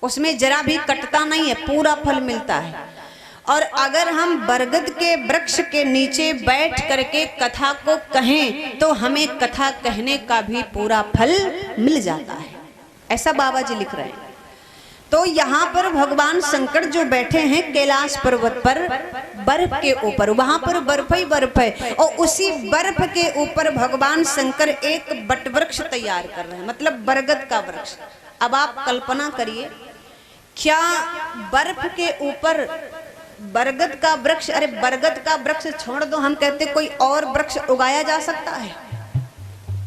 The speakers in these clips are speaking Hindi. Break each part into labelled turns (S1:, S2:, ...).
S1: उसमें जरा भी कटता नहीं है, पूरा फल मिलता है। और अगर हम बरगद के वृक्ष के नीचे बैठ करके कथा को कहें तो हमें कथा कहने का भी पूरा फल मिल जाता है, ऐसा बाबा जी लिख रहे हैं। तो यहाँ पर भगवान शंकर जो बैठे हैं कैलाश पर्वत पर बर्फ के ऊपर, वहां पर बर्फ ही बर्फ है, और उसी बर्फ के ऊपर भगवान शंकर एक बट वृक्ष तैयार कर रहे हैं, मतलब बरगद का वृक्ष। अब आप कल्पना करिए, क्या बर्फ के ऊपर बरगद का वृक्ष, अरे बरगद का वृक्ष छोड़ दो, हम कहते कोई और वृक्ष उगाया जा सकता है?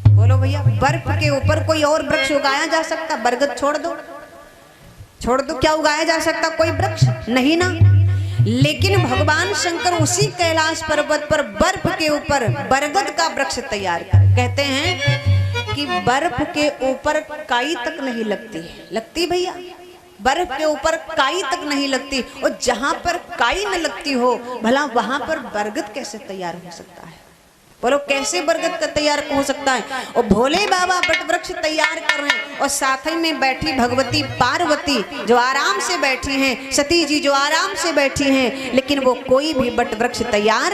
S1: बोलो भैया, बर्फ के ऊपर कोई और वृक्ष उगाया जा सकता? बरगद छोड़ दो, छोड़ दो, क्या उगाया जा सकता कोई वृक्ष? नहीं ना। लेकिन भगवान शंकर उसी कैलाश पर्वत पर बर्फ के ऊपर बरगद का वृक्ष तैयार कर, कहते हैं कि बर्फ के ऊपर काई तक नहीं लगती है। लगती भैया? बर्फ के ऊपर काई तक नहीं लगती, और जहां पर काई न लगती हो भला वहां पर बरगद कैसे तैयार हो सकता है? बोलो, कैसे बरगद का तैयार हो सकता है? और भोले बाबा बट वृक्ष तैयार कर रहे हैं, और साथ ही में बैठी भगवती पार्वती जो आराम से बैठी हैं, सती जी जो आराम से बैठी हैं, लेकिन वो कोई भी बट वृक्ष तैयार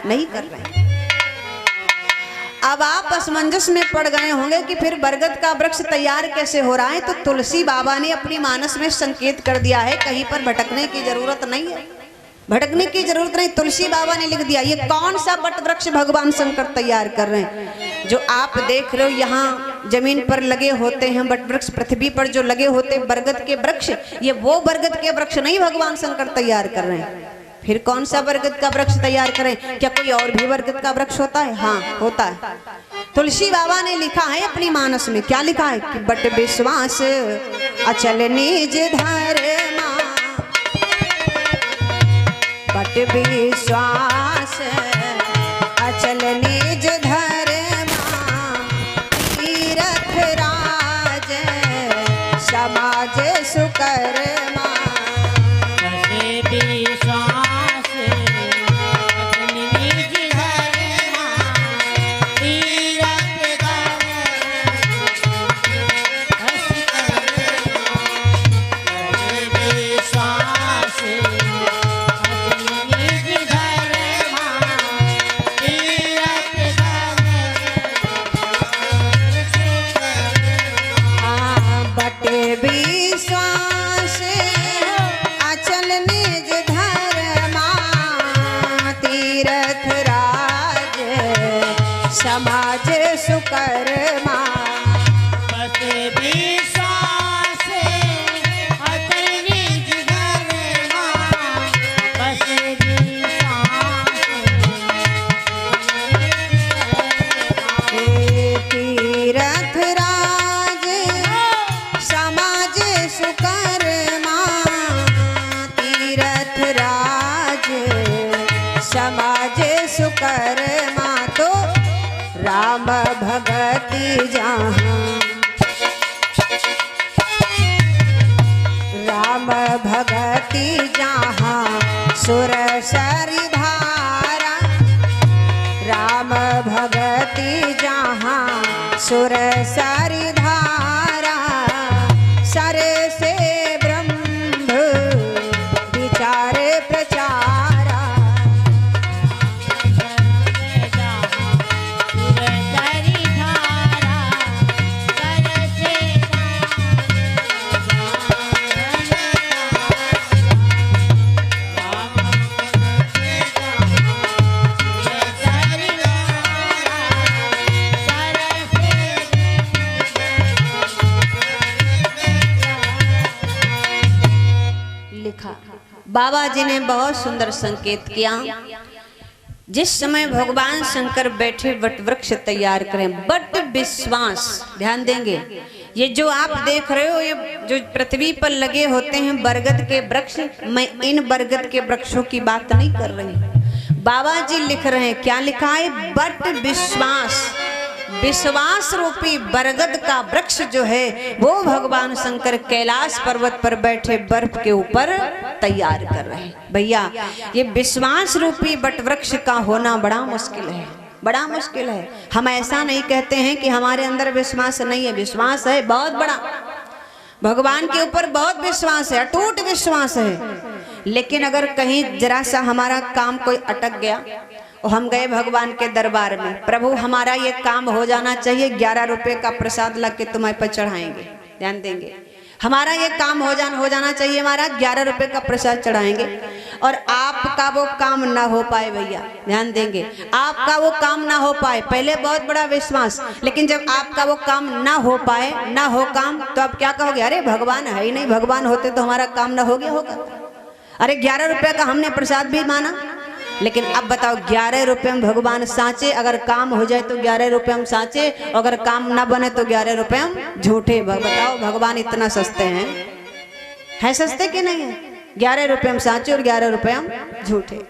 S1: नहीं कर रहे हैं। अब आप असमंजस में पड़ गए होंगे कि फिर बरगद का वृक्ष तैयार कैसे हो रहा है? तो तुलसी बाबा ने अपनी मानस में संकेत कर दिया है, कहीं पर भटकने की जरूरत नहीं है, भटकने की जरूरत नहीं। तुलसी बाबा ने लिख दिया, ये कौन सा बट वृक्ष भगवान शंकर तैयार कर रहे हैं। जो आप देख रहे हो यहाँ जमीन पर लगे होते हैं बट वृक्ष, पृथ्वी पर जो लगे होते हैं बरगद के वृक्ष, ये वो बरगद के वृक्ष नहीं भगवान शंकर तैयार कर रहे हैं। फिर कौन सा बरगद का वृक्ष तैयार करें? क्या कोई और भी बरगद का वृक्ष होता है? हाँ, होता है। तुलसी बाबा ने लिखा है अपनी मानस में, क्या लिखा है कि बट विश्वास अचल निज धर्मा, बट विश्वास अचल निज धर्मा, तीरथ राज समाज सुकर्मा। समाज सुकर्मा, बट विश्वास अचल निज धर्मा, बट विश्वास तीरथ राज समाज सुकर्मा, तीरथ राज समाज सुकर्मा। तो राम भगति जहाँ, राम भगति जहाँ सुर सरि धारा, राम भगति जहाँ सुर सरि धारा, सर से ब्रह्म विचार प्रचारा। बाबा जी ने बहुत सुंदर संकेत किया, जिस समय भगवान शंकर बैठे वट वृक्ष तैयार करें, बट विश्वास, ध्यान देंगे, ये जो आप देख रहे हो, ये जो पृथ्वी पर लगे होते हैं बरगद के वृक्ष, मैं इन बरगद के वृक्षों की बात नहीं कर रही। बाबा जी लिख रहे हैं, क्या लिखा है? बट विश्वास, विश्वास रूपी बरगद का वृक्ष जो है वो भगवान शंकर कैलाश पर्वत पर बैठे बर्फ के ऊपर तैयार कर रहे हैं। भैया, ये विश्वास रूपी बट वृक्ष का होना बड़ा मुश्किल है, बड़ा मुश्किल है। हम ऐसा नहीं कहते हैं कि हमारे अंदर विश्वास नहीं है, विश्वास है बहुत बड़ा। भगवान के ऊपर बहुत विश्वास है, अटूट विश्वास है। लेकिन अगर कहीं जरा सा हमारा काम कोई अटक गया और हम गए भगवान के दरबार में, प्रभु हमारा ये काम हो जाना चाहिए, 11 रुपए का प्रसाद ला के तुम्हारे पर चढ़ाएंगे, ध्यान देंगे, हमारा ये काम हो जाना चाहिए, हमारा 11 रुपए का प्रसाद चढ़ाएंगे, और आपका वो काम ना हो पाए भैया, ध्यान देंगे, आपका वो काम ना हो पाए। पहले बहुत बड़ा विश्वास, लेकिन जब आपका वो काम ना हो पाए, ना हो काम, तो आप क्या कहोगे? अरे भगवान है ही नहीं, भगवान होते तो हमारा काम ना हो गया होगा। अरे 11 रुपए का हमने प्रसाद भी माना, लेकिन अब बताओ 11 रुपए में भगवान साँचे, अगर काम हो जाए तो 11 रुपए हम साँचे, अगर काम ना बने तो 11 रुपए हम झूठे। बताओ भगवान इतना सस्ते हैं? है सस्ते कि नहीं है? 11 रुपए हम साँचे और 11 रुपए हम झूठे।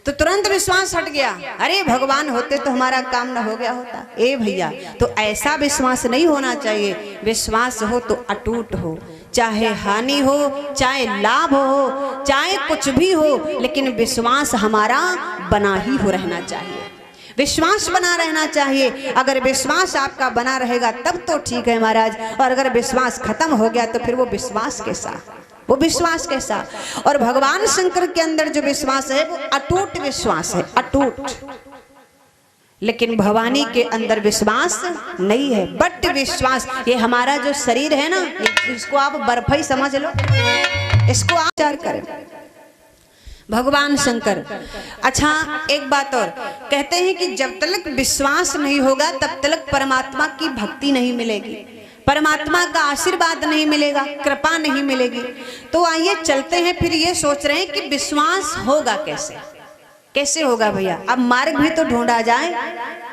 S1: तो तुरंत विश्वास हट गया, अरे भगवान होते तो हमारा काम ना हो गया होता। ए भैया, तो ऐसा विश्वास नहीं होना चाहिए। विश्वास हो तो अटूट हो, चाहे हानि हो, चाहे लाभ हो, चाहे कुछ भी हो, लेकिन विश्वास हमारा बना ही हो रहना चाहिए। विश्वास बना रहना चाहिए। अगर विश्वास आपका बना रहेगा तब तो ठीक है महाराज, और अगर विश्वास खत्म हो गया तो फिर वो विश्वास कैसा, वो विश्वास कैसा। और भगवान शंकर के अंदर जो विश्वास है वो अटूट विश्वास है, अटूट। लेकिन भवानी के अंदर विश्वास नहीं है, बट विश्वास। ये हमारा जो शरीर है ना, इसको आप बर्फ ही समझ लो, इसको आप विचार करें। भगवान शंकर। अच्छा एक बात और, कहते हैं कि जब तक विश्वास नहीं होगा तब तक परमात्मा की भक्ति नहीं मिलेगी, परमात्मा का आशीर्वाद नहीं मिलेगा, कृपा नहीं मिलेगी। तो आइए चलते हैं, फिर ये सोच रहे हैं कि विश्वास होगा कैसे, कैसे होगा भैया। अब मार्ग भी तो ढूंढा जाए,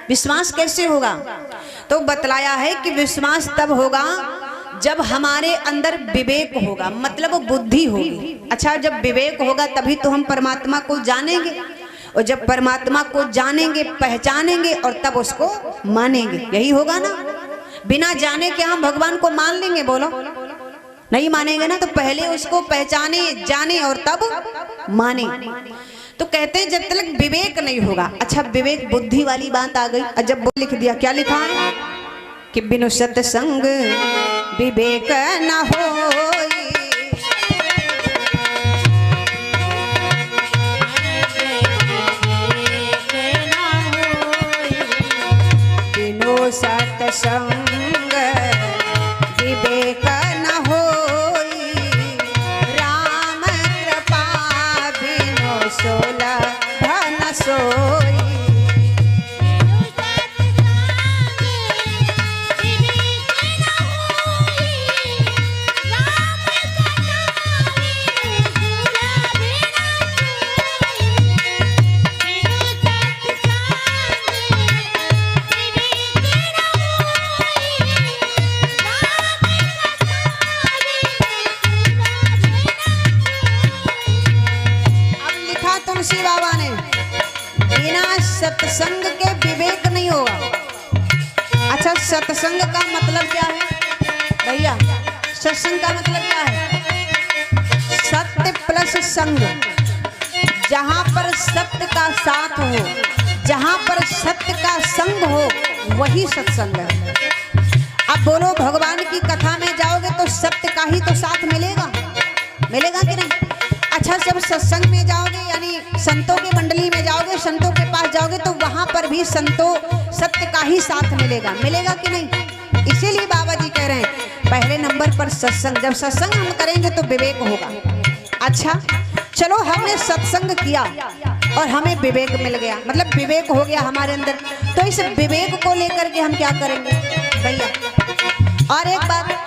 S1: विश्वास कैसे होगा। तो बतलाया है कि विश्वास तब होगा जब हमारे अंदर विवेक होगा, मतलब बुद्धि होगी। अच्छा, जब विवेक होगा तभी तो हम परमात्मा को जानेंगे, और जब परमात्मा को जानेंगे, पहचानेंगे, और तब उसको मानेंगे, यही होगा ना। बिना जाने के हम भगवान को मान लेंगे? बोलो, नहीं मानेंगे ना। तो पहले उसको पहचाने, जाने, और तब माने। तो कहते हैं जब तक विवेक नहीं होगा। अच्छा, विवेक बुद्धि वाली बात आ गई। जब वो लिख दिया, क्या लिखा है कि बिनु सत्संग विवेक न होई, बिनु सत्संग विवेक न होई, राम कृपा बिनु सुलभ न सोई। तुलसी बाबा ने, बिना सत्संग के विवेक नहीं होगा। अच्छा, सत्संग का मतलब क्या है भैया? सत्संग का मतलब क्या है? सत्य प्लस संग। जहां पर सत्य का साथ हो, जहां पर सत्य का संग हो, वही सत्संग है। अब बोलो, भगवान की कथा में जाओगे तो सत्य का ही तो साथ मिलेगा, मिलेगा कि नहीं? अच्छा, जब सत्संग में जाओगे, यानी संतों की मंडली में जाओगे, संतों के पास जाओगे, तो वहां पर भी संतों सत्य का ही साथ मिलेगा, मिलेगा कि नहीं? इसीलिए बाबा जी कह रहे हैं पहले नंबर पर सत्संग। जब सत्संग हम करेंगे तो विवेक होगा। अच्छा चलो, हमने सत्संग किया और हमें विवेक मिल गया, मतलब विवेक हो गया हमारे अंदर। तो इस विवेक को लेकर के हम क्या करेंगे भैया? और एक बात,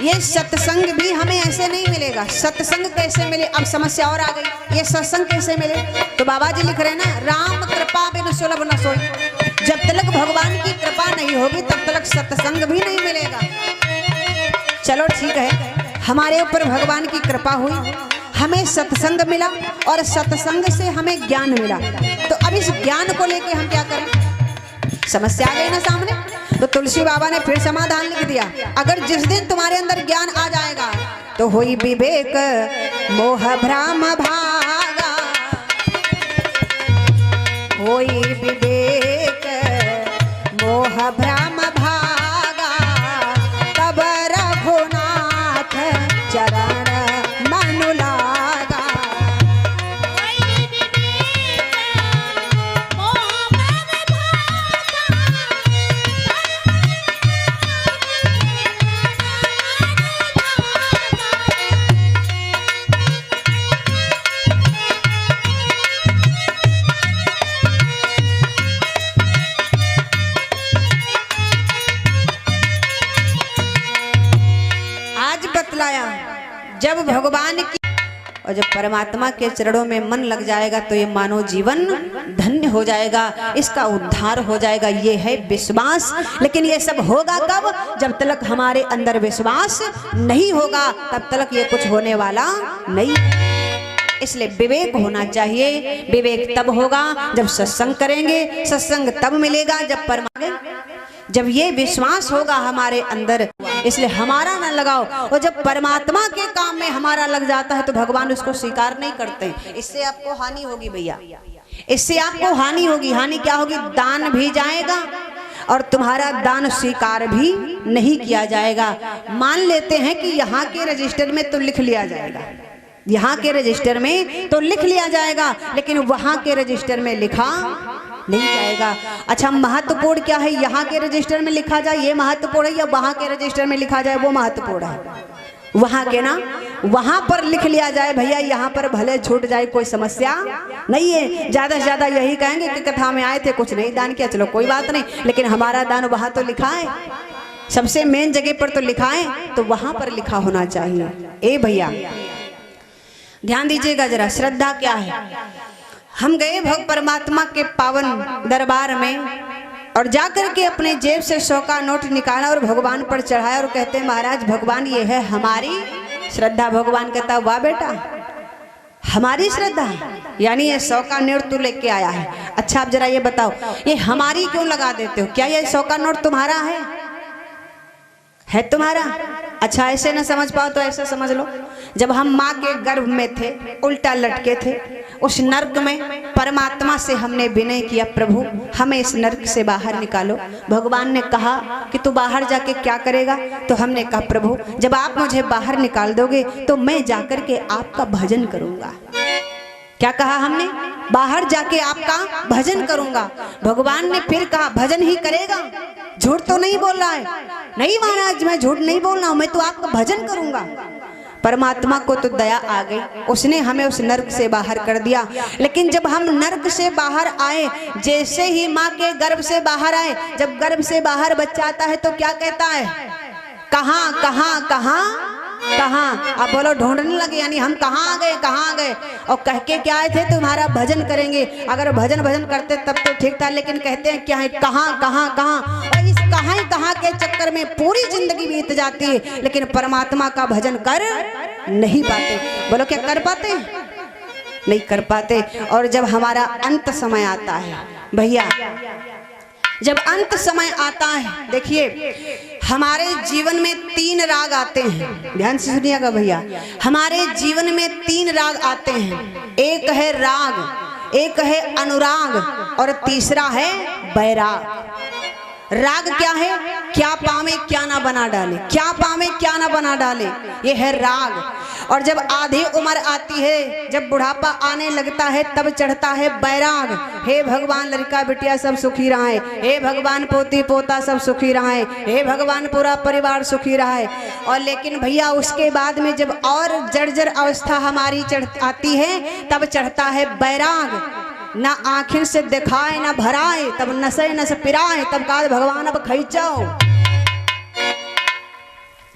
S1: ये सत्संग भी हमें ऐसे नहीं मिलेगा। सत्संग कैसे मिले? अब समस्या और आ गई, ये सत्संग कैसे मिले? तो बाबा जी लिख रहे हैं ना, राम कृपा बिनु सुलभ न सोई। जब तक भगवान की कृपा नहीं होगी तब तक सत्संग भी नहीं मिलेगा। चलो ठीक है, हमारे ऊपर भगवान की कृपा हुई, हमें सत्संग मिला, और सत्संग से हमें ज्ञान मिला। तो अब इस ज्ञान को लेके हम क्या करें? समस्या आ गई ना सामने। तो तुलसी बाबा ने फिर समाधान लिख दिया, अगर जिस दिन तुम्हारे अंदर ज्ञान आ जाएगा तो होई विवेक मोह भ्रम भागा, होई विवेक मोह भ्रम भागा, तब रघुनाथ जब भगवान की और जब परमात्मा के चरणों में मन लग जाएगा तो ये मानव जीवन धन्य हो जाएगा, इसका उद्धार हो जाएगा। ये है विश्वास। लेकिन ये सब होगा कब? जब तक हमारे अंदर विश्वास नहीं होगा तब तक ये कुछ होने वाला नहीं। इसलिए विवेक होना चाहिए। विवेक तब होगा जब सत्संग करेंगे, सत्संग तब मिलेगा जब ये विश्वास होगा हमारे अंदर। इसलिए हमारा न लगाओ, और जब परमात्मा के काम में हमारा लग जाता है तो भगवान उसको स्वीकार नहीं करते। इससे आपको हानि होगी भैया, इससे आपको हानि होगी। हानि क्या होगी? दान भी जाएगा और तुम्हारा दान स्वीकार भी नहीं किया जाएगा। मान लेते हैं कि यहाँ के रजिस्टर में तो लिख लिया जाएगा, यहाँ के रजिस्टर में तो लिख लिया जाएगा, लेकिन वहां के रजिस्टर में लिखा नहीं जाएगा। अच्छा, महत्वपूर्ण क्या है? यहाँ के रजिस्टर में लिखा जाए ये महत्वपूर्ण है, या वहां के रजिस्टर में लिखा जाए वो महत्वपूर्ण है? वहां के ना, वहां पर लिख लिया जाए भैया, यहाँ पर भले छूट जाए कोई समस्या नहीं है। ज्यादा से ज्यादा यही कहेंगे कि कथा में आए थे कुछ नहीं दान किया, चलो कोई बात नहीं, लेकिन हमारा दान वहां तो लिखा है, सबसे मेन जगह पर तो लिखा है, तो वहां पर लिखा होना चाहिए। ए भैया ध्यान दीजिएगा जरा, श्रद्धा क्या है? हम गए भग परमात्मा के पावन दरबार में और जाकर के अपने जेब से 100 का नोट निकाला और भगवान पर चढ़ाया और कहते हैं महाराज भगवान ये है हमारी श्रद्धा। भगवान कहता वाह बेटा हमारी श्रद्धा, यानी ये 100 का नोट तू लेके आया है। अच्छा आप जरा ये बताओ ये हमारी क्यों लगा देते हो? क्या ये 100 का नोट तुम्हारा है तुम्हारा? अच्छा ऐसे ना समझ पाओ तो ऐसा समझ लो, जब हम माँ के गर्भ में थे उल्टा लटके थे, उस नर्क में परमात्मा से हमने विनय किया प्रभु हमें इस नर्क से बाहर निकालो। भगवान ने कहा कि तू बाहर जाके क्या करेगा? तो हमने कहा प्रभु जब आप मुझे बाहर निकाल दोगे तो मैं जाकर के आपका भजन करूंगा। क्या कहा हमने? बाहर जाके आपका भजन करूंगा। भगवान ने फिर कहा भजन ही करेगा? झूठ तो नहीं बोल रहा है? नहीं महाराज मैं झूठ नहीं बोल रहा हूं, मैं तो आपका भजन करूंगा। परमात्मा को तो दया आ गई, उसने हमें उस नर्क से बाहर कर दिया। लेकिन जब हम नर्क से बाहर आए, जैसे ही माँ के गर्भ से बाहर आए, जब गर्भ से बाहर बच्चा आता है तो क्या कहता है? कहाँ कहाँ कहाँ कहाँ? आप बोलो ढूंढने लगे, यानी हम कहाँ आ गए, कहाँ आ गए? और कह के क्या आए थे? तुम्हारा भजन करेंगे। अगर भजन भजन करते तब तो ठीक था, लेकिन कहते हैं क्या है? कहाँ कहाँ कहाँ? और इस कहाँ के चक्कर में पूरी जिंदगी बीत जाती है, लेकिन परमात्मा का भजन कर नहीं पाते। बोलो क्या कर पाते? नहीं कर पाते। और जब हमारा अंत समय आता है भैया, जब अंत समय आता है, देखिए हमारे जीवन में 3 राग आते हैं, ध्यान से सुनिएगा भैया। हमारे जीवन में 3 राग आते हैं, एक है राग, एक है अनुराग और तीसरा है बैराग। राग क्या है? क्या पावे क्या ना बना डाले, क्या पावे क्या ना बना डाले, ये है राग। और जब आधी उम्र आती है, जब बुढ़ापा आने लगता है, तब चढ़ता है बैराग। हे भगवान लड़का बिटिया सब सुखी रहे, हे भगवान पोती पोता सब सुखी रहे, हे भगवान पूरा परिवार सुखी रहे। और लेकिन भैया उसके बाद में जब और जर्जर अवस्था हमारी आती है, तब चढ़ता है बैराग। ना आखिर से दिखाए ना भराए, तब नसे नस पिराए, तब कहा भगवान अब खींचाओ।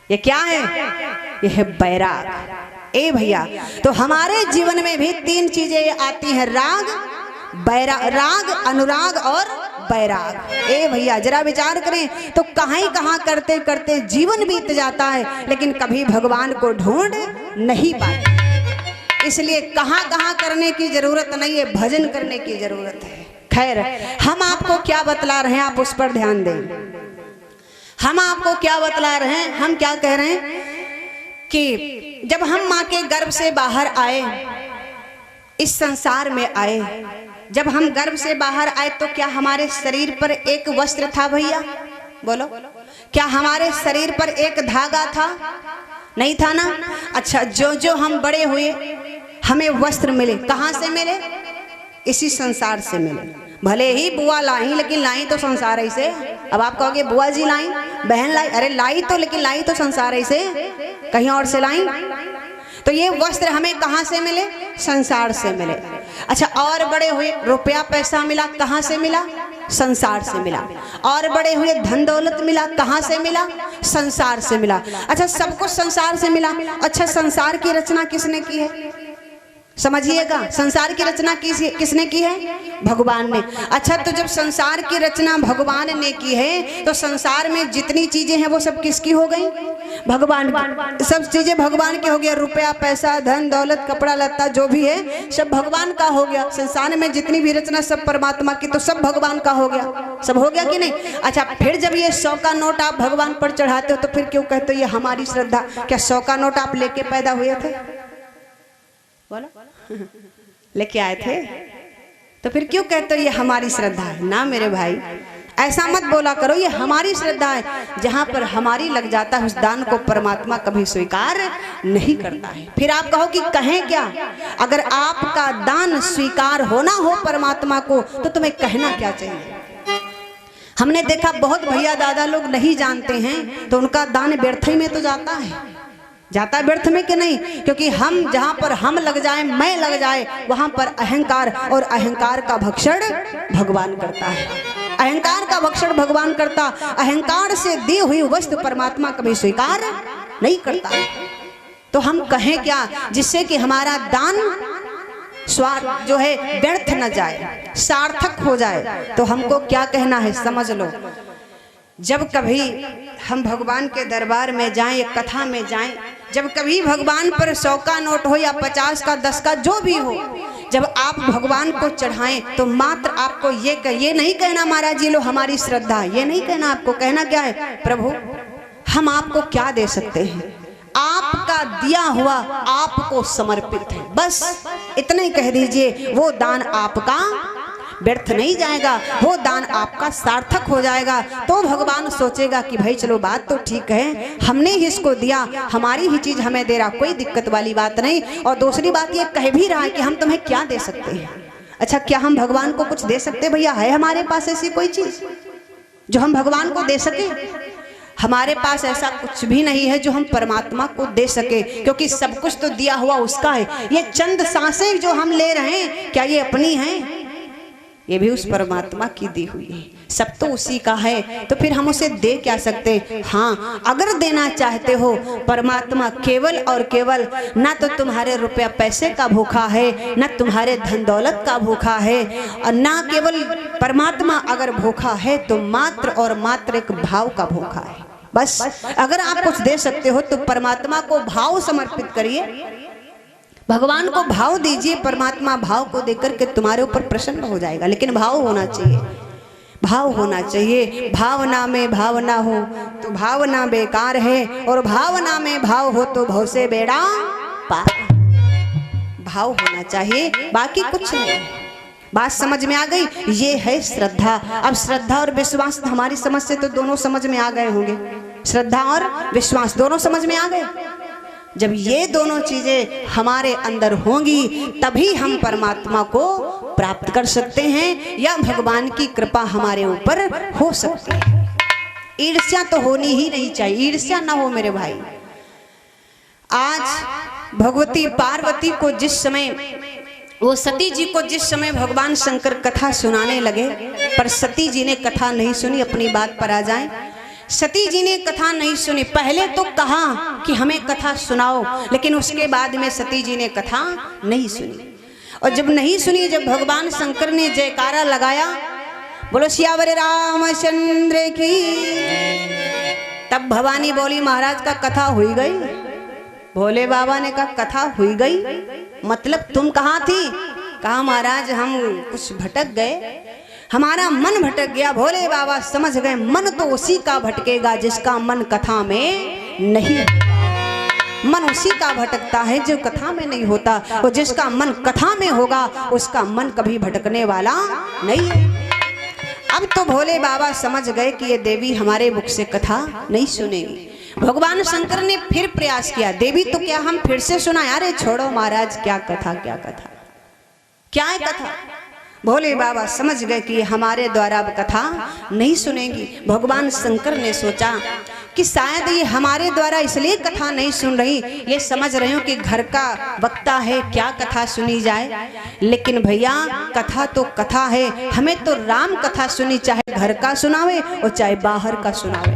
S1: ये क्या है? ये है बैराग। ए भैया तो हमारे जीवन में भी 3 चीजें आती हैं, राग राग अनुराग और बैराग। ए भैया जरा विचार करें तो कहाँ करते करते जीवन बीत जाता है, लेकिन कभी भगवान को ढूंढ नहीं पाते। इसलिए कहाँ करने की जरूरत नहीं है, भजन करने की जरूरत है। खैर हम आपको क्या बतला रहे हैं, आप उस पर ध्यान दें। हम आपको क्या बतला रहे हैं? हम क्या कह रहे हैं कि जब हम माँ के गर्भ से बाहर आए, इस संसार में आए, जब हम गर्भ से बाहर आए तो क्या हमारे शरीर पर एक वस्त्र था भैया? बोलो क्या हमारे शरीर पर एक धागा था? नहीं था ना। अच्छा जो हम बड़े हुए हमें वस्त्र मिले, कहाँ से मिले? इसी संसार से मिले। भले ही बुआ लाई, लेकिन लाई तो संसार ही से। अब आप कहोगे बुआ जी लाई, बहन लाई, अरे लाई तो, लेकिन लाई तो संसार ही से, कहीं और से लाई। तो ये वस्त्र हमें कहाँ से मिले? संसार से मिले। अच्छा और बड़े हुए, रुपया पैसा मिला, कहाँ से मिला? संसार से मिला। और बड़े हुए धन दौलत मिला, कहाँ से मिला? संसार से मिला। अच्छा, सब कुछ संसार से मिला। अच्छा, संसार की रचना किसने की है? समझिएगा, संसार की रचना किसने की है? भगवान ने। अच्छा, तो जब संसार की रचना भगवान ने की है तो संसार में जितनी चीजें हैं वो सब किसकी हो गई? भगवान की। सब चीजें भगवान की हो गया। रुपया, पैसा, धन दौलत, कपड़ा लत्ता जो भी है सब भगवान का हो गया। संसार में जितनी भी रचना सब परमात्मा की, तो सब भगवान का हो गया। सब हो गया कि नहीं? अच्छा, फिर जब ये 100 का नोट आप भगवान पर चढ़ाते हो तो फिर क्यों कहते हो ये हमारी श्रद्धा? क्या 100 का नोट आप लेके पैदा हुए थे? बोलो लेके आए थे? तो फिर क्यों कहते हो ये हमारी श्रद्धा है? ना मेरे भाई, ऐसा मत बोला करो ये हमारी श्रद्धा है। जहां पर हमारी लग जाता है उस दान को परमात्मा कभी स्वीकार नहीं करता है। फिर आप कहो कि कहें क्या? अगर आपका दान स्वीकार होना हो परमात्मा को तो तुम्हें कहना क्या चाहिए? हमने देखा बहुत भैया दादा लोग नहीं जानते हैं तो उनका दान व्यर्थ ही में तो जाता है। जाता व्यर्थ में कि नहीं? क्योंकि हम जहां पर हम लग जाए, मैं लग जाए, वहां पर अहंकार, और अहंकार का भक्षण भगवान करता है। अहंकार का भक्षण भगवान करता। अहंकार से दी हुई वस्तु परमात्मा कभी स्वीकार नहीं करता है। तो हम कहें क्या जिससे कि हमारा दान स्वार्थ जो है व्यर्थ न जाए, सार्थक हो जाए? तो हमको क्या कहना है समझ लो। जब कभी हम भगवान के दरबार में जाएं या कथा में जाएं, जब कभी भगवान पर 100 का नोट हो या 50 का, 10 का, जो भी हो, जब आप भगवान को चढ़ाएं तो मात्र आपको ये नहीं कहना महाराज जी लो हमारी श्रद्धा, ये नहीं कहना। आपको कहना क्या है? प्रभु हम आपको क्या दे सकते हैं? आपका दिया हुआ आपको समर्पित है, बस इतना ही कह दीजिए। वो दान आपका व्यर्थ नहीं जाएगा, वो दान आपका सार्थक हो जाएगा। तो भगवान सोचेगा कि भाई चलो बात तो ठीक है, हमने ही इसको दिया, हमारी ही चीज हमें दे रहा, कोई दिक्कत वाली बात नहीं। और दूसरी बात ये कह भी रहा है कि हम तुम्हें क्या दे सकते हैं। अच्छा, क्या हम भगवान को कुछ दे सकते भैया? है हमारे पास ऐसी कोई चीज जो हम भगवान को दे सके? हमारे पास ऐसा कुछ भी नहीं है जो हम परमात्मा को दे सके, क्योंकि सब कुछ तो दिया हुआ उसका है। ये चंद सांसें जो हम ले रहे हैं क्या ये अपनी हैं? ये भी उस परमात्मा की दी हुई है, सब तो उसी का है। तो फिर हम उसे दे क्या सकते? हाँ, अगर देना चाहते हो, परमात्मा केवल और केवल ना तो तुम्हारे रुपया पैसे का भूखा है, ना तुम्हारे धन दौलत का भूखा है, और ना केवल परमात्मा अगर भूखा है तो मात्र और मात्र एक भाव का भूखा है। बस अगर आप कुछ दे सकते हो तो परमात्मा को भाव समर्पित करिए, भगवान को भाव दीजिए। परमात्मा भाव को देकर के तुम्हारे ऊपर प्रसन्न हो जाएगा। लेकिन भाव होना चाहिए, भाव होना चाहिए। भावना में भावना हो तो भावना बेकार है, और भावना में भाव हो तो भाव से बेड़ा पार। भाव होना चाहिए, बाकी कुछ नहीं। बात समझ में आ गई? ये है श्रद्धा। अब श्रद्धा और विश्वास हमारी समझ से तो दोनों समझ में आ गए होंगे। श्रद्धा और विश्वास दोनों समझ में आ गए। जब ये दोनों चीजें हमारे अंदर होंगी तभी हम परमात्मा को प्राप्त कर सकते हैं, या भगवान की कृपा हमारे ऊपर हो सकती है। ईर्ष्या तो होनी ही नहीं चाहिए, ईर्ष्या ना हो मेरे भाई। आज भगवती पार्वती को जिस समय, वो सती जी को जिस समय भगवान शंकर कथा सुनाने लगे, पर सती जी ने कथा नहीं सुनी। अपनी बात पर आ जाएं। सती जी ने कथा नहीं सुनी। पहले तो कहा कि हमें कथा सुनाओ, लेकिन उसके बाद में सती जी ने कथा नहीं सुनी। और जब नहीं सुनी, जब भगवान शंकर ने जयकारा लगाया, बोलो सियावर रामचंद्र की, तब भवानी बोली महाराज का कथा हुई गई। भोले बाबा ने कहा कथा हुई गई मतलब तुम कहाँ थी? कहा महाराज हम कुछ भटक गए, हमारा मन भटक गया। भोले बाबा समझ गए मन तो उसी का भटकेगा जिसका मन कथा में नहीं। मन उसी का भटकता है जो कथा में नहीं होता, और जिसका मन कथा में होगा उसका मन कभी भटकने वाला नहीं है। अब तो भोले बाबा समझ गए कि ये देवी हमारे मुख से कथा नहीं सुनेगी। भगवान शंकर ने फिर प्रयास किया, देवी तो क्या हम फिर से सुनाएं? अरे छोड़ो महाराज, क्या कथा, क्या कथा, क्या है कथा? भोले बाबा समझ गए कि हमारे द्वारा अब कथा नहीं सुनेगी। भगवान शंकर ने सोचा कि शायद ये हमारे द्वारा इसलिए कथा नहीं सुन रही, ये समझ रही हूँ कि घर का वक्ता है, क्या कथा सुनी जाए। लेकिन भैया कथा तो कथा है, हमें तो राम कथा सुनी, चाहे घर का सुनावे और चाहे बाहर का सुनावे।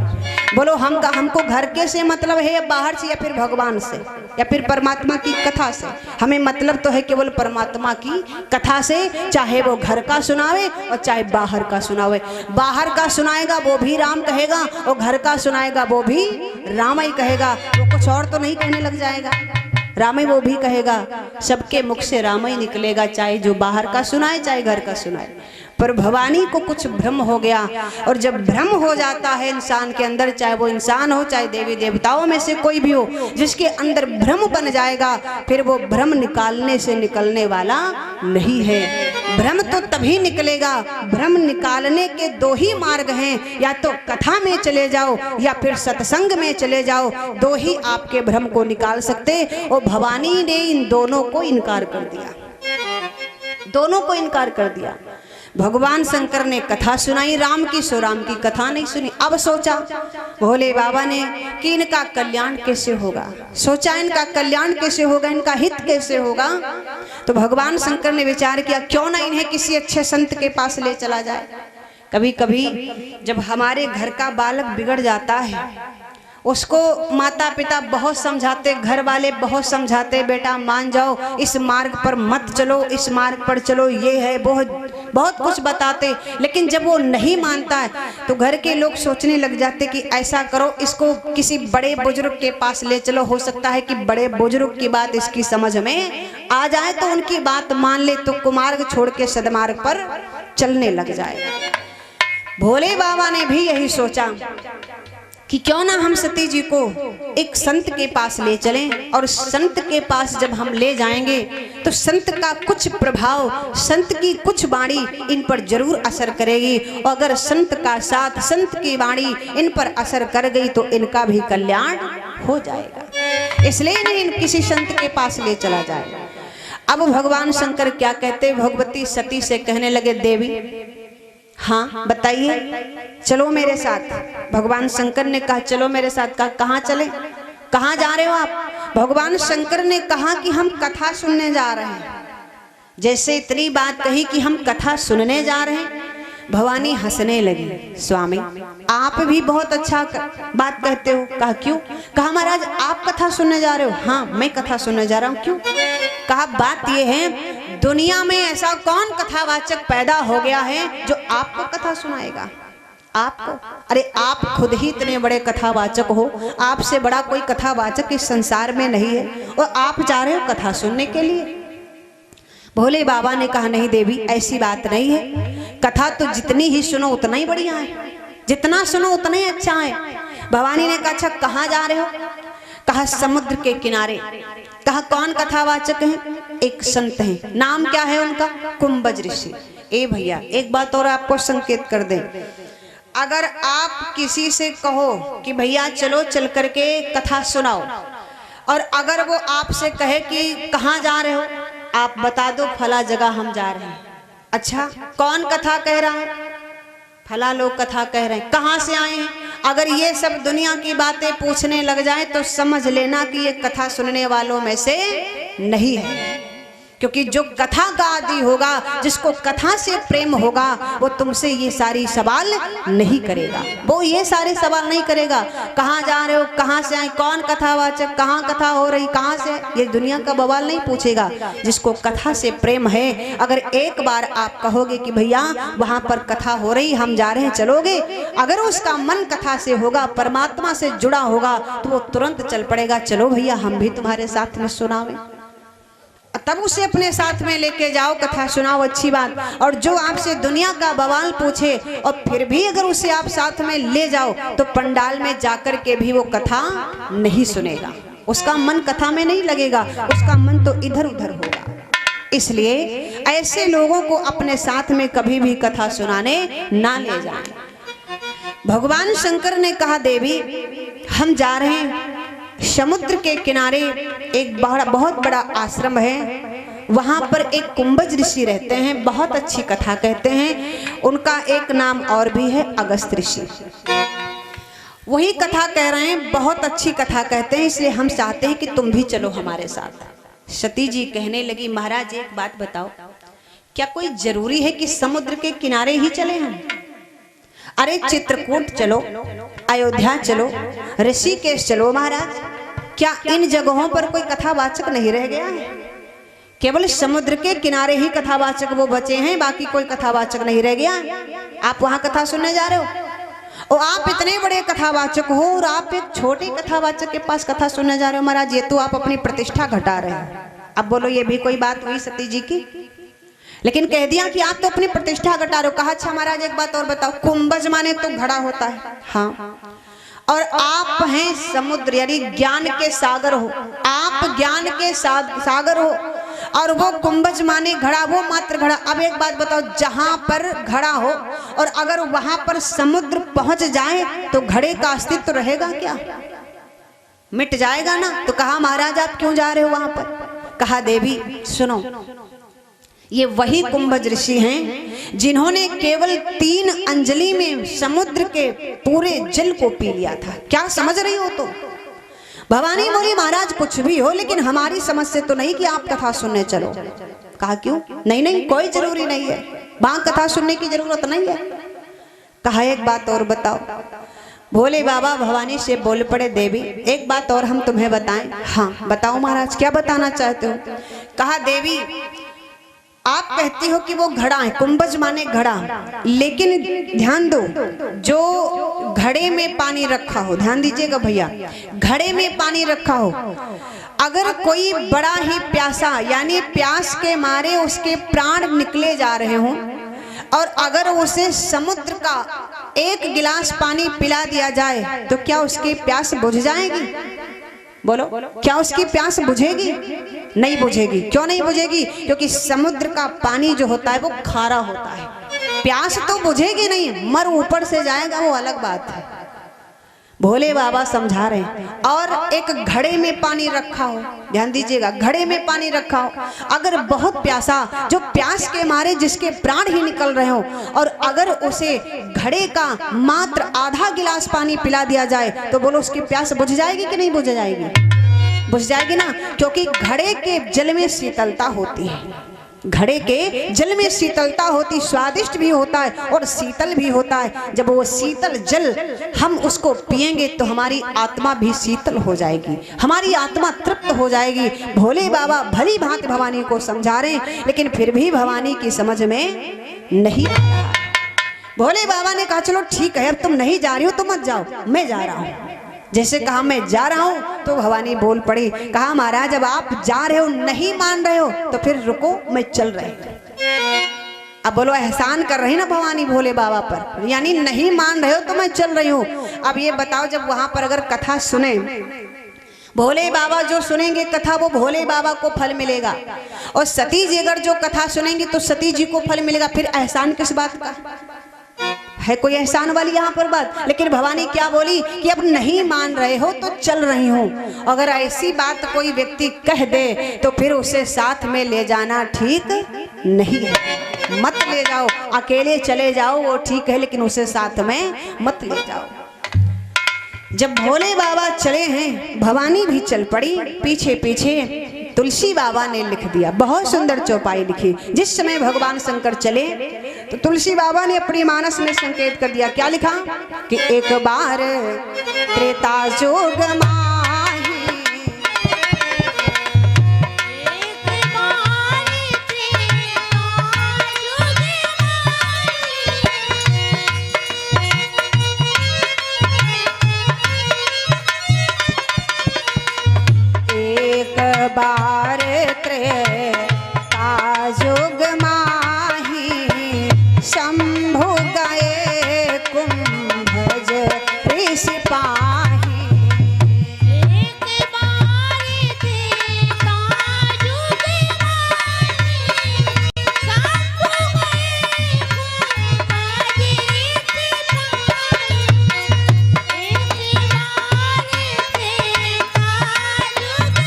S1: बोलो हमको घर के से मतलब है या बाहर से, या फिर भगवान से, या फिर परमात्मा की कथा से? हमें मतलब तो है केवल परमात्मा की कथा से, चाहे वो घर का सुनावे और चाहे बाहर का सुनावे। बाहर का सुनाएगा वो भी राम कहेगा और घर का सुनाएगा वो भी राम ही कहेगा, वो कुछ और तो नहीं कहने लग जाएगा, राम ही वो भी कहेगा। सबके मुख से राम ही निकलेगा, चाहे जो बाहर का सुनाए चाहे घर का सुनाए। पर भवानी को कुछ भ्रम हो गया, और जब भ्रम हो जाता है इंसान के अंदर, चाहे वो इंसान हो चाहे देवी देवताओं में से कोई भी हो, जिसके अंदर भ्रम बन जाएगा, फिर वो भ्रम निकालने से निकलने वाला नहीं है। भ्रम तो तभी निकलेगा, भ्रम निकालने के दो ही मार्ग हैं, या तो कथा में चले जाओ या फिर सत्संग में चले जाओ, दो ही आपके भ्रम को निकाल सकते। और भवानी ने इन दोनों को इनकार कर दिया, दोनों को इनकार कर दिया। भगवान शंकर ने कथा सुनाई राम की, सो राम की कथा नहीं सुनी। अब सोचा भोले बाबा ने कि इनका कल्याण कैसे होगा, सोचा इनका कल्याण कैसे होगा, इनका हित कैसे होगा। तो भगवान शंकर ने विचार किया क्यों ना इन्हें किसी अच्छे संत के पास ले चला जाए। कभी कभी जब हमारे घर का बालक बिगड़ जाता है, उसको माता पिता बहुत समझाते, घर वाले बहुत समझाते, बेटा मान जाओ, इस मार्ग पर मत चलो, इस मार्ग पर चलो, ये है बहुत कुछ बताते। लेकिन जब वो नहीं मानता है तो घर के लोग सोचने लग जाते कि ऐसा करो, इसको किसी बड़े बुजुर्ग के पास ले चलो, हो सकता है कि बड़े बुजुर्ग की बात इसकी समझ में आ जाए तो उनकी बात मान ले, तो कुमार्ग छोड़ के सदमार्ग पर चलने लग जाए। भोले बाबा ने भी यही सोचा कि क्यों ना हम सती जी को एक संत के पास ले चलें, और संत के पास जब हम ले जाएंगे तो संत का कुछ प्रभाव, संत की कुछ वाणी इन पर जरूर असर करेगी, और अगर संत का साथ, संत की वाणी इन पर असर कर गई तो इनका भी कल्याण हो जाएगा। इसलिए इन्हें किसी संत के पास ले चला जाए। अब भगवान शंकर क्या कहते, भगवती सती से कहने लगे, देवी हाँ बताइए, चलो मेरे साथ। भगवान शंकर ने कहा चलो मेरे साथ। कहा कहाँ चले, कहाँ जा रहे हो आप? भगवान शंकर ने कहा कि हम कथा सुनने जा रहे हैं। जैसे इतनी बात कही कि हम कथा सुनने जा रहे हैं, भवानी हंसने लगी। स्वामी आप भी बहुत अच्छा बात कहते हो। कहा क्यों? कहा महाराज आप कथा सुनने जा रहे हो? हाँ मैं कथा सुनने जा रहा हूँ। क्यों? कहा बात ये है, दुनिया में ऐसा कौन कथावाचक पैदा हो गया है जो आपको कथा सुनाएगा? आपको? अरे आप खुद ही इतने बड़े कथावाचक हो, आपसे बड़ा कोई कथावाचक इस संसार में नहीं है, और आप जा रहे हो कथा सुनने के लिए। भोले बाबा ने कहा नहीं देवी ऐसी बात नहीं है, कथा तो जितनी ही सुनो उतना ही बढ़िया है, जितना सुनो उतना ही अच्छा है। भवानी ने कहा अच्छा कहाँ जा रहे हो? कहा समुद्र के किनारे। कहा कौन कथावाचक है? एक संत है, नाम क्या है उनका? कुंभज ऋषि। ए भैया एक बात और आपको संकेत कर दें, अगर आप किसी से कहो कि भैया चलो चल करके कथा सुनाओ, और अगर वो आपसे कहे कि कहाँ जा रहे हो, आप बता दो फला जगह हम जा रहे हैं। अच्छा कौन कथा कह रहा है? फला लोग कथा कह रहे हैं। कहाँ से आए हैं? अगर ये सब दुनिया की बातें पूछने लग जाए तो समझ लेना कि ये कथा सुनने वालों में से नहीं है, क्योंकि जो कथा का आदी होगा, जिसको कथा से प्रेम होगा, वो तुमसे ये सारी सवाल नहीं करेगा, वो ये सारे सवाल नहीं करेगा। कहाँ जा रहे हो, कहाँ से आए, कौन कथावाचक, कहाँ कथा हो रही, कहाँ से, ये दुनिया का बवाल नहीं पूछेगा। जिसको कथा से प्रेम है, अगर एक बार आप कहोगे कि भैया वहाँ पर कथा हो रही हम जा रहे हैं चलोगे, अगर उसका मन कथा से होगा, परमात्मा से जुड़ा होगा, तो वो तुरंत चल पड़ेगा, चलो भैया हम भी तुम्हारे साथ में सुनावे। तब उसे अपने साथ में लेके जाओ, कथा सुनाओ, अच्छी बात। और जो आपसे दुनिया का बवाल पूछे और फिर भी अगर उसे आप साथ में ले जाओ तो पंडाल में जाकर के भी वो कथा नहीं सुनेगा, उसका मन कथा में नहीं लगेगा, उसका मन तो इधर उधर होगा। इसलिए ऐसे लोगों को अपने साथ में कभी भी कथा सुनाने ना ले जाएं। भगवान शंकर ने कहा देवी हम जा रहे हैं, समुद्र के किनारे एक बहुत बड़ा आश्रम है, वहां पर एक कुंभज ऋषि रहते हैं, बहुत अच्छी कथा कहते हैं। उनका एक नाम और भी है अगस्त ऋषि। वही कथा कह रहे हैं, बहुत अच्छी कथा कहते हैं, इसलिए हम चाहते हैं कि तुम भी चलो हमारे साथ। सती जी कहने लगी, महाराज एक बात बताओ, क्या कोई जरूरी है कि समुद्र के किनारे ही चले हम? अरे चित्रकूट चलो, अयोध्या चलो, ऋषिकेश चलो महाराज, क्या इन जगहों पर कोई कथावाचक नहीं रह गया है? केवल समुद्र के किनारे ही कथावाचक वो बचे हैं, बाकी कोई कथावाचक नहीं रह गया। आप वहां कथा सुनने जा रहे हो और आप इतने बड़े कथावाचक हो और आप एक छोटे कथावाचक के पास कथा सुनने जा रहे हो। महाराज ये तो आप अपनी प्रतिष्ठा घटा रहे हैं। अब बोलो ये भी कोई बात हुई सती जी की? लेकिन कह दिया कि आप तो अपनी प्रतिष्ठा घटा रहे हो। कहा अच्छा महाराज एक बात और बताओ, कुंभज माने तो घड़ा होता है, हाँ, और आप हैं समुद्र, यानी ज्ञान के सागर हो, आप ज्ञान के सागर हो, और वो कुंभज माने घड़ा, वो मात्र घड़ा। अब एक बात बताओ, जहां पर घड़ा हो और अगर वहां पर समुद्र पहुंच जाए तो घड़े का अस्तित्व रहेगा क्या? मिट जाएगा ना। तो कहा महाराज आप क्यों जा रहे हो वहां पर? कहा देवी सुनो, ये वही कुंभज ऋषि हैं जिन्होंने केवल 3 अंजलि में समुद्र के पूरे जल को पी लिया था। क्या समझ रही हो तुम? भवानी बोली महाराज कुछ भी हो, लेकिन हमारी समझ से तो नहीं कि आप कथा सुनने चलो। कहा क्यों? नहीं नहीं कोई जरूरी नहीं है, वहां कथा सुनने की जरूरत नहीं है। कहा एक बात और बताओ। भोले बाबा भवानी से बोल पड़े, देवी एक बात और हम तुम्हें बताएं। हाँ बताओ महाराज, क्या बताना चाहते हो? कहा देवी आप कहती हो कि वो घड़ा है, कुंभज माने घड़ा, लेकिन ध्यान दो, जो घड़े में पानी रखा हो, ध्यान दीजिएगा भैया, घड़े में पानी रखा हो, अगर कोई बड़ा ही प्यासा, यानी प्यास के मारे उसके प्राण निकले जा रहे हों, और अगर उसे समुद्र का 1 गिलास पानी पिला दिया जाए तो क्या उसकी प्यास बुझ जाएगी? बोलो, क्या उसकी प्यास बुझेगी? नहीं बुझेगी। क्यों नहीं बुझेगी? क्योंकि समुद्र का पानी जो होता है वो खारा होता है। प्यास तो बुझेगी नहीं, मर ऊपर से जाएगा, वो अलग बात है। भोले बाबा समझा रहे हैं। और एक घड़े में पानी रखा हो, ध्यान दीजिएगा, घड़े में पानी रखा हो, अगर बहुत प्यासा, जो प्यास के मारे जिसके प्राण ही निकल रहे हो, और अगर उसे घड़े का मात्र आधा गिलास पानी पिला दिया जाए तो बोलो उसकी प्यास बुझ जाएगी कि नहीं बुझ जाएगी? बुझ जाएगी ना, क्योंकि घड़े के जल में शीतलता होती है। घड़े के जल में शीतलता होती, स्वादिष्ट भी होता है और शीतल भी होता है। जब वो शीतल जल हम उसको पिएंगे तो हमारी आत्मा भी शीतल हो जाएगी, हमारी आत्मा तृप्त हो जाएगी। भोले बाबा भली भांति भवानी को समझा रहे हैं, लेकिन फिर भी भवानी की समझ में नहीं आया। भोले बाबा ने कहा चलो ठीक है, अब तुम नहीं जा रही हो तो मत जाओ, मैं जा रहा हूँ। जैसे कहा मैं जा रहा हूं तो भवानी बोल पड़ी, कहा महाराज अब आप जा रहे हो, नहीं मान रहे हो तो फिर रुको, मैं चल रही हूं। अब बोलो एहसान कर रही ना भवानी भोले बाबा पर, यानी नहीं मान रहे हो तो मैं चल रही हूं। अब ये बताओ, जब वहां पर अगर कथा सुने भोले बाबा, जो सुनेंगे कथा वो भोले बाबा को फल मिलेगा, और सती जी अगर जो कथा सुनेंगे तो सती जी को फल मिलेगा। फिर एहसान किस बात का है? कोई एहसान वाली यहाँ पर बात? लेकिन भवानी क्या बोली कि अब नहीं मान रहे हो तो चल रही हूँ। अगर ऐसी बात कोई व्यक्ति कह दे तो फिर उसे साथ में ले जाना ठीक नहीं है। मत ले जाओ, अकेले चले जाओ वो ठीक है, लेकिन उसे साथ में मत ले जाओ। जब भोले बाबा चले हैं, भवानी भी चल पड़ी पीछे पीछे। तुलसी बाबा ने लिख दिया, बहुत सुंदर चौपाई लिखी। जिस समय भगवान शंकर चले तो तुलसी बाबा ने अपनी मानस में संकेत कर दिया। क्या लिखा कि एक बार त्रेता जोग बार त्रेता जुग माही, शंभु गए कुंभज ऋषि पाही। एक बार त्रेता जुग माही, शंभु गए कुंभज ऋषि पाही। एक बार त्रेता जुग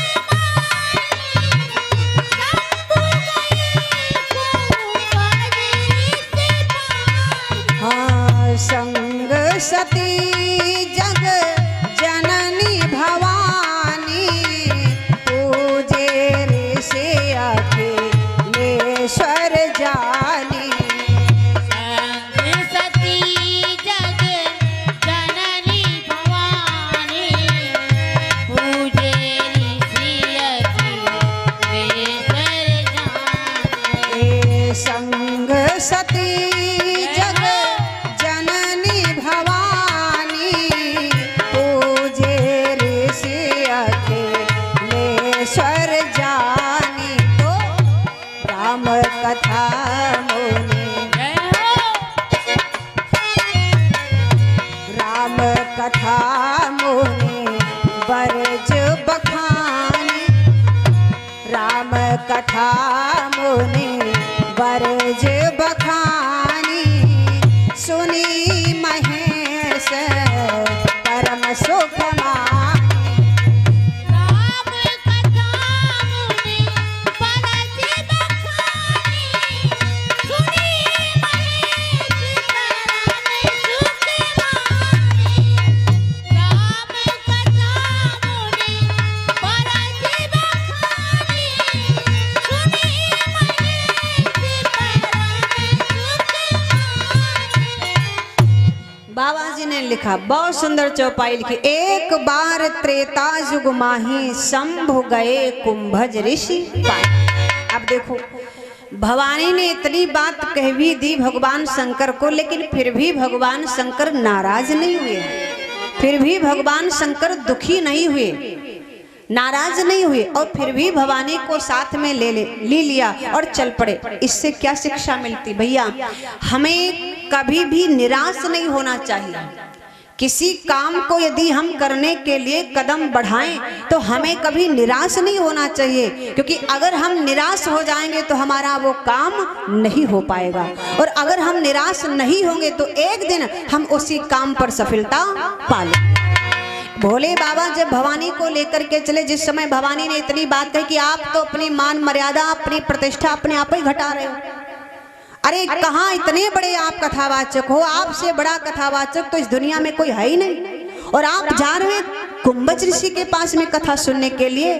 S1: राम कथा मोने, राम कथा मोने बरज बखानी, राम कथा मोने बरज बखानी, सुनी महेश परम सुख मानी।
S2: राम कथा मुनि बरज बखानी, सुनी महेश परम सुख मानी। राम कथा मुनि बरज बखानी, सुनी महेश परम सुख मानी।
S1: बाबा जी ने लिखा, बहुत सुंदर चौपाई लिखी। एक बार त्रेता युग माही, शंभु गए कुंभज ऋषि पाए। अब देखो, भवानी ने इतनी बात कह भी दी भगवान शंकर को, लेकिन फिर भी भगवान शंकर नाराज नहीं हुए, फिर भी भगवान शंकर दुखी नहीं हुए, नाराज नहीं हुए, और फिर भी भवानी को साथ में ले लिया और चल पड़े। इससे क्या शिक्षा मिलती भैया? हमें कभी भी निराश नहीं होना चाहिए। किसी काम को यदि हम करने के लिए कदम बढ़ाएं तो हमें कभी निराश नहीं होना चाहिए, क्योंकि अगर हम निराश हो जाएंगे तो हमारा वो काम नहीं हो पाएगा, और अगर हम निराश नहीं होंगे तो एक दिन हम उसी काम पर सफलता पा लेंगे। भोले बाबा जब भवानी को लेकर के चले, जिस समय भवानी ने इतनी बात कही कि आप तो अपनी मान मर्यादा, अपनी प्रतिष्ठा अपने आप ही घटा रहे हो। अरे कहाँ इतने बड़े आप कथावाचक हो, आपसे बड़ा कथावाचक तो इस दुनिया में कोई है ही नहीं, और आप जा रहे कुंभज ऋषि के पास में कथा सुनने के लिए।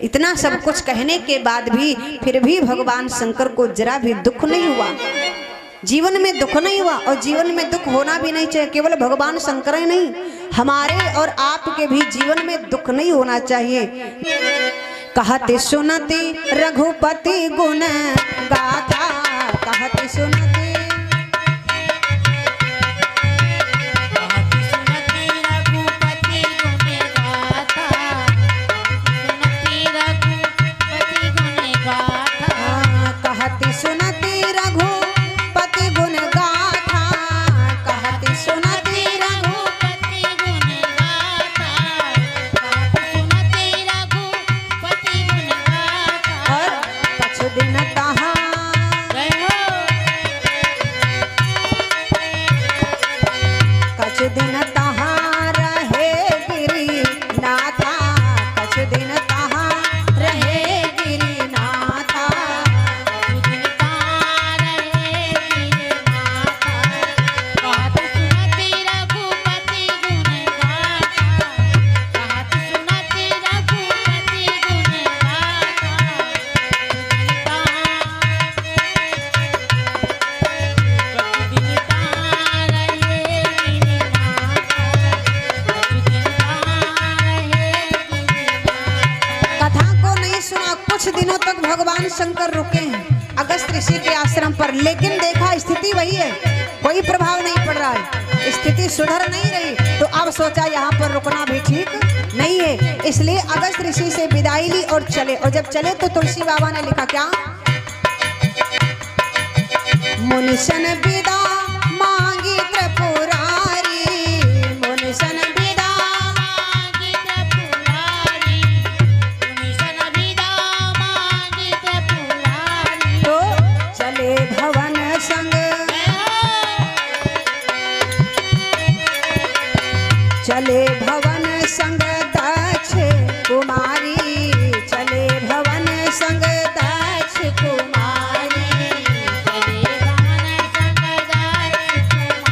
S1: इतना सब कुछ कहने के बाद भी फिर भी भगवान शंकर को जरा भी दुख नहीं हुआ, जीवन में दुख नहीं हुआ, और जीवन में दुख होना भी नहीं चाहिए। केवल भगवान शंकर ही नहीं, हमारे और आपके भी जीवन में दुख नहीं होना चाहिए। कहते सुनते रघुपति गुण गाथा, कहते सुनते
S2: रघुपति गुण गाथा, सुनती रघुपति गुण गाथा।
S1: कहते सुनते रघुपति गुण गाथा, कहते सुनते
S2: रघुपति गुण गाथा, सुनती रघुपति गुण गाथा।
S1: और कछु दिन तहाँ कछु दिन तहाँ रहे गिरिनाथा, कछु दिन तहाँ रहे गिरिनाथा। कथा को नहीं सुना, कुछ दिनों तक भगवान शंकर रुके हैं अगस्त ऋषि के आश्रम पर, लेकिन देखा स्थिति वही है, कोई प्रभाव नहीं पड़ रहा है, स्थिति सुधर नहीं रही। तो अब सोचा यहाँ पर रुकना भी ठीक नहीं है, इसलिए अगस्त ऋषि से विदाई ली और चले। और जब चले तो तुलसी बाबा ने लिखा क्या? मुनिशन विदा मांगी त्रिपुरारी, मुनिशन विदा
S2: मांगी त्रिपुरारी, मुनिशन विदा मांगी त्रिपुरारी।
S1: तो चले भवन संग, चले भवन संग दक्ष कुमारी, चले भवन संग दक्ष कुमारी।
S2: चले भवन संग दक्ष कुमारी,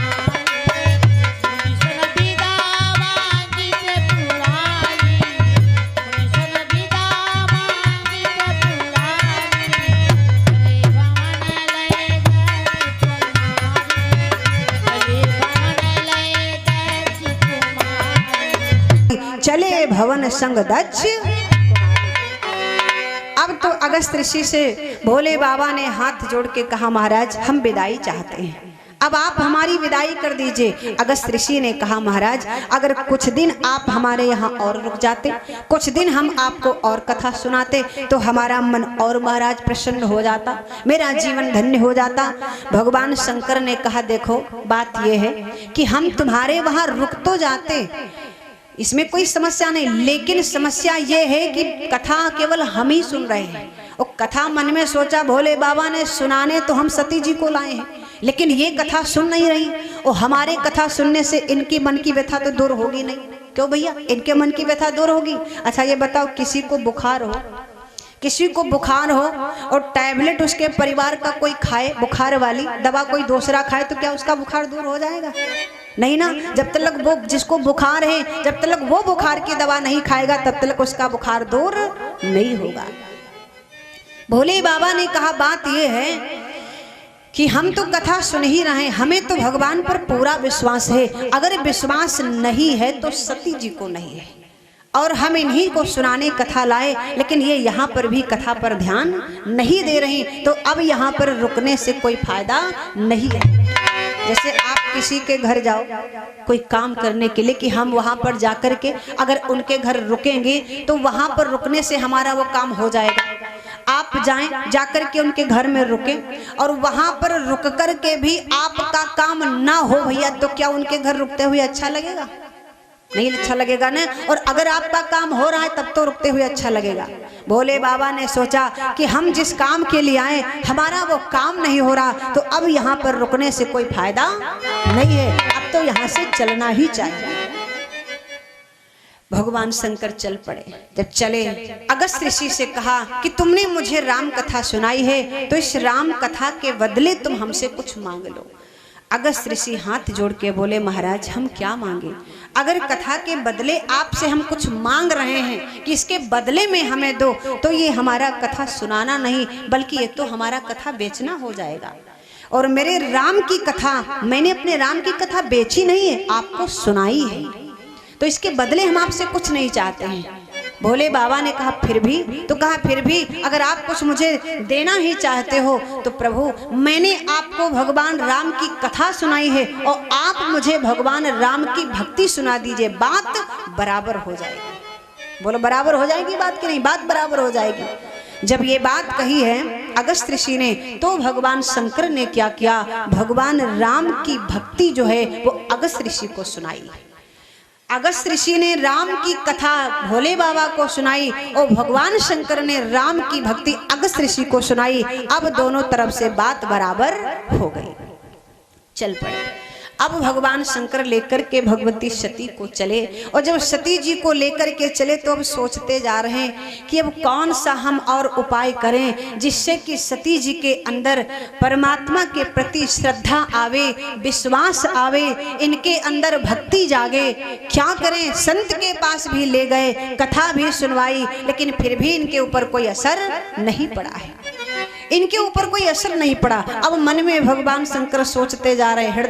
S2: मुनिशन विदा मांगी त्रिपुरारी, मुनिशन विदा मांगी त्रिपुरारी। चले भवन लय दक्ष कुमारी, चले भवन लय दक्ष कुमारी।
S1: चले भवन संग दक्ष। अब तो अगस्त ऋषि से भोले बाबा ने हाथ जोड़ के कहा, महाराज हम विदाई चाहते हैं, अब आप हमारी विदाई कर दीजिए। अगस्त ऋषि ने कहा महाराज अगर कुछ दिन आप हमारे यहाँ और रुक जाते, कुछ दिन हम आपको और कथा सुनाते तो हमारा मन और महाराज प्रसन्न हो जाता, मेरा जीवन धन्य हो जाता। भगवान शंकर ने कहा देखो बात यह है कि हम तुम्हारे वहाँ रुक तो जाते, इसमें कोई समस्या नहीं, लेकिन समस्या ये है कि कथा केवल हम ही सुन रहे हैं। और कथा मन में सोचा भोले बाबा ने सुनाने तो हम सती जी को लाए हैं, लेकिन ये कथा सुन नहीं रही और हमारे कथा सुनने से इनकी मन की व्यथा तो दूर होगी नहीं। क्यों भैया, इनके मन की व्यथा दूर होगी? अच्छा ये बताओ, किसी को बुखार हो, किसी को बुखार हो और टैबलेट उसके परिवार का कोई खाए, बुखार वाली दवा कोई दूसरा खाए, तो क्या उसका बुखार दूर हो जाएगा? नहीं ना। जब तक वो जिसको बुखार है, जब तक वो बुखार की दवा नहीं खाएगा तब तक उसका बुखार दूर नहीं होगा। भोले बाबा ने कहा बात यह है कि हम तो कथा सुन ही रहे हैं, हमें तो भगवान पर पूरा विश्वास है। अगर विश्वास नहीं है तो सती जी को नहीं है, और हम इन्हीं को सुनाने कथा लाए, लेकिन ये यहाँ पर भी कथा पर ध्यान नहीं दे रही, तो अब यहाँ पर रुकने से कोई फायदा नहीं है। जैसे आप किसी के घर जाओ कोई काम करने के लिए कि हम वहाँ पर जाकर के अगर उनके घर रुकेंगे तो वहाँ पर रुकने से हमारा वो काम हो जाएगा। आप जाएं, जाकर के उनके घर में रुके और वहाँ पर रुक कर के भी आपका काम ना हो भैया, तो क्या उनके घर रुकते हुए अच्छा लगेगा? नहीं अच्छा लगेगा ना। और अगर आपका काम हो रहा है तब तो रुकते हुए अच्छा लगेगा। भोले बाबा ने सोचा कि हम जिस काम के लिए आए हमारा वो काम नहीं हो रहा, तो अब यहाँ पर रुकने से कोई फायदा नहीं है, अब तो यहाँ से चलना ही चाहिए। भगवान शंकर चल पड़े। जब चले अगस्त ऋषि से कहा कि तुमने मुझे राम कथा सुनाई है तो इस राम कथा के बदले तुम हमसे कुछ मांग लो। अगस्त ऋषि हाथ जोड़ के बोले महाराज हम क्या मांगे? अगर कथा के बदले आपसे हम कुछ मांग रहे हैं कि इसके बदले में हमें दो, तो ये हमारा कथा सुनाना नहीं बल्कि ये तो हमारा कथा बेचना हो जाएगा। और मेरे राम की कथा, मैंने अपने राम की कथा बेची नहीं है, आपको सुनाई है, तो इसके बदले हम आपसे कुछ नहीं चाहते हैं। भोले बाबा ने कहा फिर भी? तो कहा फिर भी अगर आप कुछ मुझे देना ही चाहते हो तो प्रभु मैंने आपको भगवान राम की कथा सुनाई है और आप मुझे भगवान राम की भक्ति सुना दीजिए, बात बराबर हो जाएगी। बोलो बराबर हो जाएगी बात की नहीं? बात बराबर हो जाएगी। जब ये बात कही है अगस्त ऋषि ने तो भगवान शंकर ने क्या किया, भगवान राम की भक्ति जो है वो अगस्त ऋषि को सुनाई। अगस्त ऋषि ने राम की कथा भोले बाबा को सुनाई और भगवान शंकर ने राम की भक्ति अगस्त ऋषि को सुनाई। अब दोनों तरफ से बात बराबर हो गई। चल पड़े। अब भगवान शंकर लेकर के भगवती सती को चले, और जब सती जी को लेकर के चले तो अब सोचते जा रहे हैं कि अब कौन सा हम और उपाय करें जिससे कि सती जी के अंदर परमात्मा के प्रति श्रद्धा आवे, विश्वास आवे, इनके अंदर भक्ति जागे। क्या करें? संत के पास भी ले गए, कथा भी सुनवाई, लेकिन फिर भी इनके ऊपर कोई असर नहीं पड़ा है, इनके ऊपर कोई असर नहीं पड़ा। अब मन में भगवान शंकर सोचते जा रहे हैं,